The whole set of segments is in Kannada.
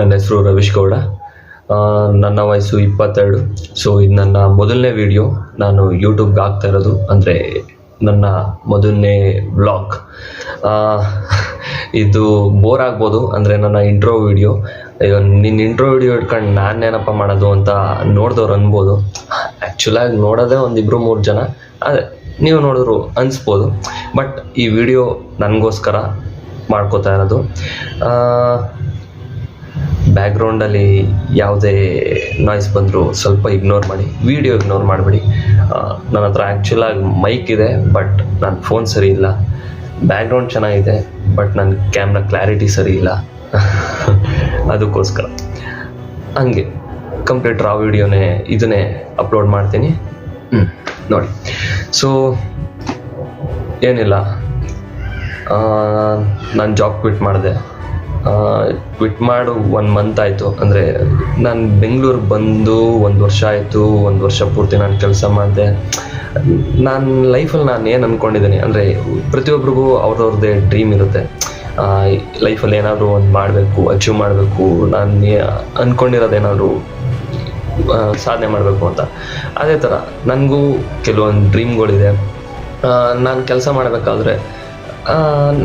ನನ್ನ ಹೆಸರು ರವೀಶ್ ಗೌಡ. ನನ್ನ ವಯಸ್ಸು 22. ಸೊ ಇದು ನನ್ನ ಮೊದಲನೇ ವಿಡಿಯೋ ನಾನು ಯೂಟ್ಯೂಬ್ಗೆ ಹಾಕ್ತಾ ಇರೋದು, ಅಂದರೆ ನನ್ನ ಮೊದಲನೇ ವ್ಲಾಗ್. ಇದು ಬೋರ್ ಆಗ್ಬೋದು, ಅಂದರೆ ನನ್ನ ಇಂಟ್ರೋ ವಿಡಿಯೋ. ನಿನ್ನ ಇಂಟ್ರೋ ವಿಡಿಯೋ ಇಟ್ಕೊಂಡು ನಾನೇನಪ್ಪ ಮಾಡೋದು ಅಂತ ನೋಡಿದವ್ರು ಅನ್ಬೋದು. ಆ್ಯಕ್ಚುಲಾಗಿ ನೋಡೋದೇ 1-2-3 ಜನ, ಅದೇ ನೀವು ನೋಡಿದ್ರು ಅನಿಸ್ಬೋದು. ಬಟ್ ಈ ವಿಡಿಯೋ ನನಗೋಸ್ಕರ ಮಾಡ್ಕೋತಾ ಇರೋದು. ಬ್ಯಾಕ್ಗ್ರೌಂಡಲ್ಲಿ ಯಾವುದೇ ನಾಯ್ಸ್ ಬಂದರೂ ಸ್ವಲ್ಪ ಇಗ್ನೋರ್ ಮಾಡಿ, ವಿಡಿಯೋ ಇಗ್ನೋರ್ ಮಾಡಿಬಿಡಿ. ನನ್ನ ಹತ್ರ ಆ್ಯಕ್ಚುಲಾಗಿ ಮೈಕ್ ಇದೆ, ಬಟ್ ನನ್ನ ಫೋನ್ ಸರಿ ಇಲ್ಲ. ಬ್ಯಾಕ್ಗ್ರೌಂಡ್ ಚೆನ್ನಾಗಿದೆ, ಬಟ್ ನನ್ನ ಕ್ಯಾಮ್ರಾ ಕ್ಲಾರಿಟಿ ಸರಿ ಇಲ್ಲ. ಅದಕ್ಕೋಸ್ಕರ ಹಂಗೆ ಕಂಪ್ಲೀಟ್ ರಾ ವಿಡಿಯೋನೇ ಇದನ್ನೇ ಅಪ್ಲೋಡ್ ಮಾಡ್ತೀನಿ. ನೋಡಿ. ಸೊ ಏನಿಲ್ಲ, ನಾನು ಜಾಬ್ ಕ್ವಿಟ್ ಮಾಡಿದೆ. ಕ್ವಿಟ್ ಮಾಡು 1 ಮಂತ್ ಆಯಿತು. ಅಂದರೆ ನಾನು ಬೆಂಗಳೂರಿಗೆ ಬಂದು 1 ವರ್ಷ ಆಯಿತು. 1 ವರ್ಷ ಪೂರ್ತಿ ನಾನು ಕೆಲಸ ಮಾಡಿದೆ. ನಾನು ಲೈಫಲ್ಲಿ ನಾನು ಏನು ಅಂದ್ಕೊಂಡಿದ್ದೀನಿ ಅಂದರೆ, ಪ್ರತಿಯೊಬ್ಬರಿಗೂ ಅವ್ರವ್ರದ್ದೇ ಡ್ರೀಮ್ ಇರುತ್ತೆ. ಲೈಫಲ್ಲಿ ಏನಾದರೂ ಒಂದು ಮಾಡಬೇಕು, ಅಚೀವ್ ಮಾಡಬೇಕು, ನಾನು ಅಂದ್ಕೊಂಡಿರೋದೇನಾದರೂ ಸಾಧನೆ ಮಾಡಬೇಕು ಅಂತ. ಅದೇ ಥರ ನನಗೂ ಕೆಲವೊಂದು ಡ್ರೀಮ್ಗಳಿದೆ. ನಾನು ಕೆಲಸ ಮಾಡಬೇಕಾದ್ರೆ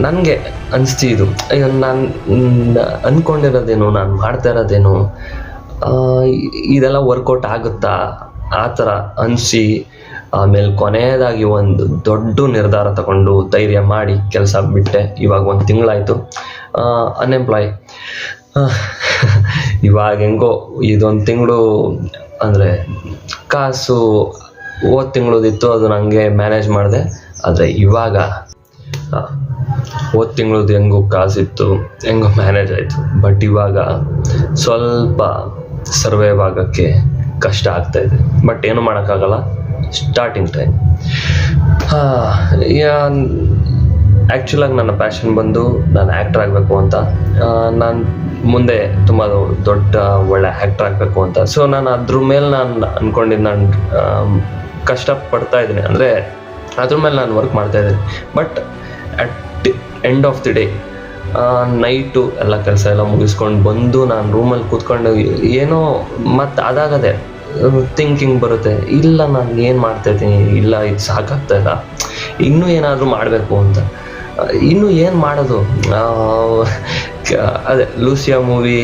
ನನಗೆ ಅನಿಸ್ತಿದ್ದು, ನಾನು ಅಂದ್ಕೊಂಡಿರೋದೇನು, ನಾನು ಮಾಡ್ತಾ ಇರೋದೇನು, ಇದೆಲ್ಲ ವರ್ಕೌಟ್ ಆಗುತ್ತಾ ಆ ಥರ ಅನಿಸಿ, ಆಮೇಲೆ ಕೊನೆಯದಾಗಿ ಒಂದು ದೊಡ್ಡ ನಿರ್ಧಾರ ತಗೊಂಡು ಧೈರ್ಯ ಮಾಡಿ ಕೆಲಸ ಬಿಟ್ಟೆ. ಇವಾಗ 1 ತಿಂಗಳಾಯಿತು ಅನ್ಎಂಪ್ಲಾಯ್. ಇವಾಗ ಹೆಂಗೋ ಇದೊಂದು ತಿಂಗಳು ಅಂದರೆ ಕಾಸು ಹೋದ ತಿಂಗಳದಿತ್ತು, ಅದು ನನಗೆ ಮ್ಯಾನೇಜ್ ಮಾಡಿದೆ. ಆದರೆ ಇವಾಗ ಹೋದ ತಿಂಗಳದ್ದು ಹೆಂಗೋ ಕಾಸಿತ್ತು, ಹೆಂಗೋ ಮ್ಯಾನೇಜ್ ಆಯಿತು. ಬಟ್ ಇವಾಗ ಸ್ವಲ್ಪ ಸರ್ವೈವ್ ಆಗೋಕ್ಕೆ ಕಷ್ಟ ಆಗ್ತಾಯಿದೆ. ಬಟ್ ಏನು ಮಾಡೋಕ್ಕಾಗಲ್ಲ, ಸ್ಟಾರ್ಟಿಂಗ್ ಟೈಮ್. ಆ್ಯಕ್ಚುಲಾಗಿ ನನ್ನ ಪ್ಯಾಷನ್ ಬಂದು ನಾನು ಆ್ಯಕ್ಟ್ರ್ ಆಗಬೇಕು ಅಂತ. ನಾನು ಮುಂದೆ ತುಂಬ ದೊಡ್ಡ ಒಳ್ಳೆ ಆ್ಯಕ್ಟ್ರ್ ಆಗಬೇಕು ಅಂತ. ಸೊ ನಾನು ಅದ್ರ ಮೇಲೆ ನಾನು ಅಂದ್ಕೊಂಡಿದ್ದು, ನಾನು ಕಷ್ಟಪಡ್ತಾ ಇದ್ದೀನಿ, ಅಂದರೆ ಅದ್ರ ಮೇಲೆ ನಾನು ವರ್ಕ್ ಮಾಡ್ತಾಯಿದ್ದೀನಿ. But at end of the day night ಎಲ್ಲ ಕೆಲಸ ಎಲ್ಲ ಮುಗಿಸ್ಕೊಂಡು ಬಂದು ನಾನು ರೂಮಲ್ಲಿ ಕೂತ್ಕೊಂಡು ಏನೋ ಮತ್ತು ಅದಾಗದೆ ಥಿಂಕಿಂಗ್ ಬರುತ್ತೆ, ಇಲ್ಲ ನಾನು ಏನು ಮಾಡ್ತಾಯಿದ್ದೀನಿ, ಇಲ್ಲ ಇದು ಸಾಕಾಗ್ತಾಯಿಲ್ಲ, ಇನ್ನೂ ಏನಾದರೂ ಮಾಡಬೇಕು ಅಂತ. ಇನ್ನೂ ಏನು ಮಾಡೋದು? ಅದೇ ಲೂಸಿಯಾ ಮೂವಿ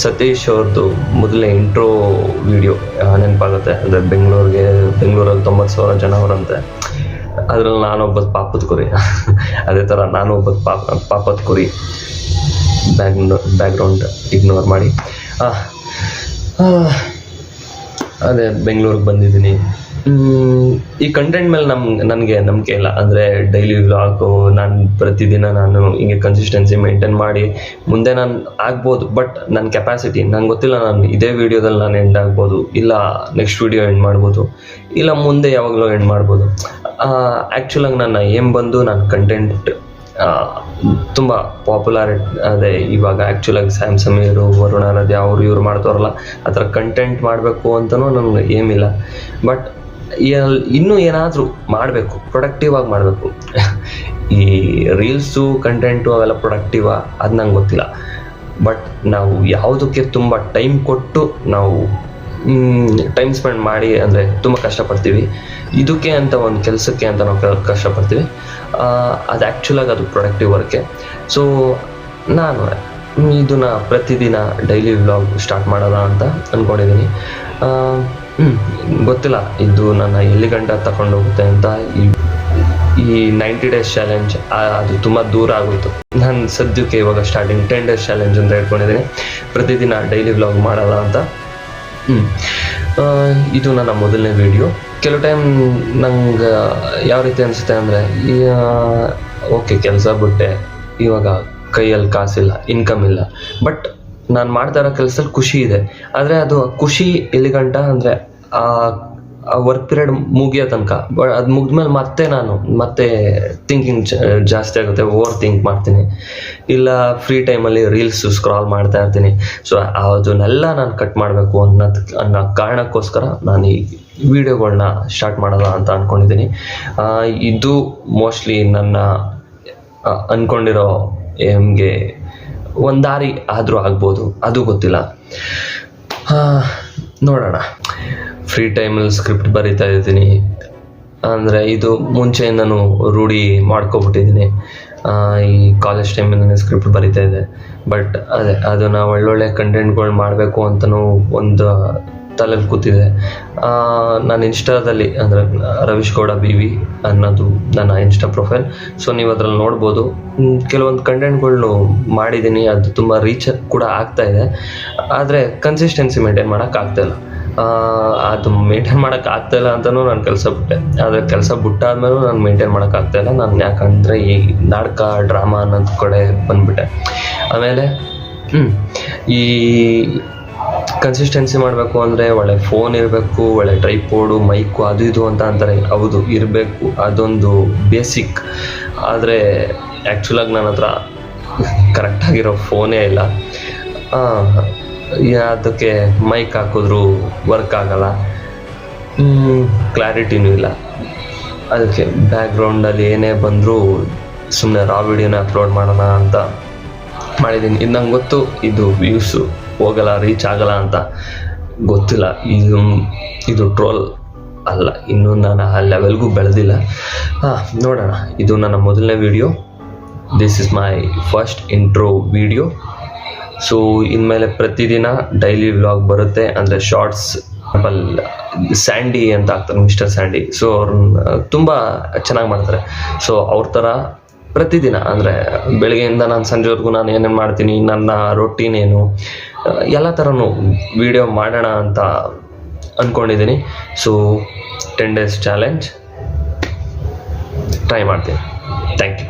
ಸತೀಶ್ ಅವ್ರದ್ದು ಮೊದಲನೇ ಇಂಟ್ರೋ ವಿಡಿಯೋ ನೆನಪಾಗುತ್ತೆ. ಅಂದರೆ ಬೆಂಗಳೂರಲ್ಲಿ 90,000 ಜನ ಅವರಂತೆ. ಅದರಲ್ಲಿ ನಾನೊಬ್ಬ ಪಾಪದ ಕುರಿ. ಅದೇ ಥರ ನಾನೊಬ್ಬ ಪಾಪದ ಕುರಿ. ಬ್ಯಾಕ್ಗ್ರೌಂಡ್ ಇಗ್ನೋರ್ ಮಾಡಿ. ಅದೇ ಬೆಂಗಳೂರಿಗೆ ಬಂದಿದ್ದೀನಿ. ಈ ಕಂಟೆಂಟ್ ಮೇಲೆ ನನಗೆ ನಂಬಿಕೆ ಇಲ್ಲ. ಅಂದರೆ ಡೈಲಿ ವ್ಲಾಗು ನಾನು ಪ್ರತಿದಿನ ನಾನು ಹಿಂಗೆ ಕನ್ಸಿಸ್ಟೆನ್ಸಿ ಮೇಂಟೈನ್ ಮಾಡಿ ಮುಂದೆ ನಾನು ಆಗ್ಬೋದು. ಬಟ್ ನನ್ನ ಕೆಪಾಸಿಟಿ ನಂಗೆ ಗೊತ್ತಿಲ್ಲ. ನಾನು ಇದೇ ವಿಡಿಯೋದಲ್ಲಿ ನಾನು ಎಂಡ್ ಆಗ್ಬೋದು, ಇಲ್ಲ ನೆಕ್ಸ್ಟ್ ವಿಡಿಯೋ ಎಂಡ್ ಮಾಡ್ಬೋದು, ಇಲ್ಲ ಮುಂದೆ ಯಾವಾಗಲೂ ಎಂಡ್ ಮಾಡ್ಬೋದು. ಆ್ಯಕ್ಚುಲಾಗಿ ನನ್ನ ಏಮ್ ಬಂದು ನಾನು ಕಂಟೆಂಟ್ ತುಂಬ ಪಾಪ್ಯುಲಾರಿಟಿ. ಅದೇ ಇವಾಗ ಆ್ಯಕ್ಚುಲಾಗಿ ಸ್ಯಾಮ್ ಸಮೀರು, ವರುಣ ನದಿ ಇವ್ರು ಮಾಡ್ತಾರಲ್ಲ, ಆ ಥರ ಕಂಟೆಂಟ್ ಮಾಡಬೇಕು ಅಂತಲೂ ನನಗೆ ಏಮಿಲ್ಲ. ಬಟ್ ಇನ್ನೂ ಏನಾದರೂ ಮಾಡಬೇಕು, ಪ್ರೊಡಕ್ಟಿವ್ ಆಗಿ ಮಾಡಬೇಕು. ಈ ರೀಲ್ಸು ಕಂಟೆಂಟು ಅವೆಲ್ಲ ಪ್ರೊಡಕ್ಟಿವಾ ಅದು ನಂಗೆ ಗೊತ್ತಿಲ್ಲ. ಬಟ್ ನಾವು ಯಾವುದಕ್ಕೆ ತುಂಬ ಟೈಮ್ ಕೊಟ್ಟು ನಾವು ಟೈಮ್ ಸ್ಪೆಂಡ್ ಮಾಡಿ, ಅಂದರೆ ತುಂಬ ಕಷ್ಟಪಡ್ತೀವಿ ಇದಕ್ಕೆ ಅಂತ, ಒಂದು ಕೆಲಸಕ್ಕೆ ಅಂತ ನಾವು ಕಷ್ಟಪಡ್ತೀವಿ. ಅದು ಆ್ಯಕ್ಚುಲಾಗಿ ಅದು ಪ್ರೊಡಕ್ಟಿವ್ ವರ್ಕೆ. ಸೊ ನಾನು ಇದನ್ನು ಪ್ರತಿದಿನ ಡೈಲಿ ವ್ಲಾಗ್ ಸ್ಟಾರ್ಟ್ ಮಾಡೋಣ ಅಂತ ಅಂದ್ಕೊಂಡಿದ್ದೀನಿ. ಗೊತ್ತಿಲ್ಲ ಇದು ನನ್ನ ಎಲ್ಲಿ ಗಂಟ ತಗೊಂಡು ಹೋಗುತ್ತೆ ಅಂತ. ಈ 90 days ಚಾಲೆಂಜ್ ಅದು ತುಂಬ ದೂರ ಆಗುತ್ತೆ. ನಾನು ಸದ್ಯಕ್ಕೆ ಇವಾಗ ಸ್ಟಾರ್ಟಿಂಗ್ 10 days ಚಾಲೆಂಜ್ ಅಂತ ಹೇಳ್ಕೊಂಡಿದ್ದೀನಿ. ಪ್ರತಿದಿನ ಡೈಲಿ ವ್ಲಾಗ್ ಮಾಡೋಣ ಅಂತ. ಇದು ನನ್ನ ಮೊದಲನೇ ವಿಡಿಯೋ. ಕೆಲವು ಟೈಮ್ ನಂಗೆ ಯಾವ ರೀತಿ ಅನಿಸುತ್ತೆ ಅಂದರೆ, ಓಕೆ ಕೆಲಸ ಬಿಟ್ಟೆ, ಇವಾಗ ಕೈಯಲ್ಲಿ ಕಾಸಿಲ್ಲ, ಇನ್ಕಮ್ ಇಲ್ಲ, ಬಟ್ ನಾನು ಮಾಡ್ತಾ ಇರೋ ಕೆಲಸದಲ್ಲಿ ಖುಷಿ ಇದೆ. ಆದರೆ ಅದು ಖುಷಿ ಎಲ್ಲಿಗಂಟ ಅಂದರೆ ಆ ವರ್ಕ್ ಪೀರಿಯಡ್ ಮುಗಿಯೋ ತನಕ. ಬಟ್ ಅದು ಮುಗಿದ್ಮೇಲೆ ಮತ್ತೆ ಥಿಂಕಿಂಗ್ ಜಾಸ್ತಿ ಆಗುತ್ತೆ, ಓವರ್ ಥಿಂಕ್ ಮಾಡ್ತೀನಿ, ಇಲ್ಲ ಫ್ರೀ ಟೈಮಲ್ಲಿ ರೀಲ್ಸ್ ಸ್ಕ್ರಾಲ್ ಮಾಡ್ತಾ ಇರ್ತೀನಿ. ಸೊ ಅದನ್ನೆಲ್ಲ ನಾನು ಕಟ್ ಮಾಡಬೇಕು ಅನ್ನೋ ಕಾರಣಕ್ಕೋಸ್ಕರ ನಾನು ಈ ವಿಡಿಯೋಗಳನ್ನ ಸ್ಟಾರ್ಟ್ ಮಾಡೋಣ ಅಂತ ಅಂದ್ಕೊಂಡಿದ್ದೀನಿ. ಇದು ಮೋಸ್ಟ್ಲಿ ನನ್ನ ಅಂದ್ಕೊಂಡಿರೋ ಏಮ್ಗೆ ಒಂದು ದಾರಿ ಆದರೂ ಆಗ್ಬೋದು, ಅದು ಗೊತ್ತಿಲ್ಲ. ನೋಡೋಣ. ಫ್ರೀ ಟೈಮಲ್ಲಿ ಸ್ಕ್ರಿಪ್ಟ್ ಬರಿತಾ ಇದ್ದೀನಿ, ಅಂದರೆ ಇದು ಮುಂಚೆಯಿಂದನೂ ರೂಢಿ ಮಾಡ್ಕೊಬಿಟ್ಟಿದ್ದೀನಿ. ಈ ಕಾಲೇಜ್ ಟೈಮಿಂದ ಸ್ಕ್ರಿಪ್ಟ್ ಬರಿತಾ ಇದೆ. ಬಟ್ ಅದನ್ನು ಒಳ್ಳೊಳ್ಳೆ ಕಂಟೆಂಟ್ಗಳು ಮಾಡಬೇಕು ಅಂತಲೂ ಒಂದು ತಲೆಯಲ್ಲಿ ಕೂತಿದೆ. ನಾನು ಇನ್ಸ್ಟಾದಲ್ಲಿ ಅಂದರೆ ರವೀಶ್ ಗೌಡ BV ಅನ್ನೋದು ನನ್ನ ಇನ್ಸ್ಟಾ ಪ್ರೊಫೈಲ್. ಸೊ ನೀವು ಅದ್ರಲ್ಲಿ ನೋಡ್ಬೋದು, ಕೆಲವೊಂದು ಕಂಟೆಂಟ್ಗಳ್ನು ಮಾಡಿದ್ದೀನಿ. ಅದು ತುಂಬ ರೀಚ್ ಕೂಡ ಆಗ್ತಾಯಿದೆ. ಆದರೆ ಕನ್ಸಿಸ್ಟೆನ್ಸಿ ಮೇಂಟೈನ್ ಮಾಡೋಕ್ಕಾಗ್ತಾಯಿಲ್ಲ. ಅದು ಮೇಂಟೈನ್ ಮಾಡೋಕ್ಕಾಗ್ತಾಯಿಲ್ಲ ಅಂತಲೂ ನಾನು ಕೆಲಸ ಬಿಟ್ಟೆ. ಆದರೆ ಕೆಲಸ ಬಿಟ್ಟಾದ್ಮೇಲೂ ನಾನು ಮೇಂಟೈನ್ ಮಾಡೋಕ್ಕಾಗ್ತಾಯಿಲ್ಲ. ನಾನು ಯಾಕಂದರೆ ಈ ನಾಟಕ ಡ್ರಾಮಾ ಅನ್ನೋದು ಕಡೆ ಬಂದುಬಿಟ್ಟೆ. ಆಮೇಲೆ ಈ ಕನ್ಸಿಸ್ಟೆನ್ಸಿ ಮಾಡಬೇಕು ಅಂದರೆ ಒಳ್ಳೆ ಫೋನ್ ಇರಬೇಕು, ಒಳ್ಳೆ ಟ್ರೈಪೋಡು, ಮೈಕು, ಅದು ಇದು ಅಂತ ಅಂತಾರೆ. ಹೌದು, ಇರಬೇಕು, ಅದೊಂದು ಬೇಸಿಕ್. ಆದರೆ ಆ್ಯಕ್ಚುಲಾಗಿ ನನ್ನ ಹತ್ರ ಕರೆಕ್ಟಾಗಿರೋ ಫೋನೇ ಇಲ್ಲ. ಅದಕ್ಕೆ ಮೈಕ್ ಹಾಕಿದ್ರೂ ವರ್ಕ್ ಆಗಲ್ಲ, ಕ್ಲಾರಿಟಿನೂ ಇಲ್ಲ. ಅದಕ್ಕೆ ಬ್ಯಾಕ್ಗ್ರೌಂಡಲ್ಲಿ ಏನೇ ಬಂದರೂ ಸುಮ್ಮನೆ ರಾ ವಿಡಿಯೋನ ಅಪ್ಲೋಡ್ ಮಾಡೋಣ ಅಂತ ಮಾಡಿದ್ದೀನಿ. ಇದು ನಂಗೆ ಗೊತ್ತು, ಇದು ವ್ಯೂಸು ಹೋಗಲ್ಲ, ರೀಚ್ ಆಗಲ್ಲ ಅಂತ ಗೊತ್ತಿಲ್ಲ. ಇದು ಟ್ರೋಲ್ ಅಲ್ಲ, ಇನ್ನೂ ನಾನು ಆ ಲೆವೆಲ್ಗೂ ಬೆಳೆದಿಲ್ಲ. ನೋಡೋಣ. ಇದು ನನ್ನ ಮೊದಲನೇ video. This is my first intro video. So ಇನ್ಮೇಲೆ ಪ್ರತಿದಿನ ಡೈಲಿ ವ್ಲಾಗ್ ಬರುತ್ತೆ. ಅಂದರೆ ಶಾರ್ಟ್ಸ್, ಸ್ಯಾಂಡಿ ಅಂತ ಆಗ್ತಾರೆ, ಮಿಸ್ಟರ್ ಸ್ಯಾಂಡಿ. ಸೊ ಅವ್ರನ್ನ ತುಂಬ ಚೆನ್ನಾಗಿ ಮಾಡ್ತಾರೆ. ಸೊ ಅವ್ರ ಥರ ಪ್ರತಿದಿನ ಅಂದರೆ ಬೆಳಗ್ಗೆಯಿಂದ ನಾನು ಸಂಜೆವರೆಗೂ ನಾನು ಏನೇನು ಮಾಡ್ತೀನಿ, ನನ್ನ ರೊಟೀನ್ ಏನು, ಎಲ್ಲ ಥರನೂ ವಿಡಿಯೋ ಮಾಡೋಣ ಅಂತ ಅಂದ್ಕೊಂಡಿದ್ದೀನಿ. ಸೊ 10 days ಚಾಲೆಂಜ್ ಟ್ರೈ ಮಾಡ್ತೀನಿ. Thank you.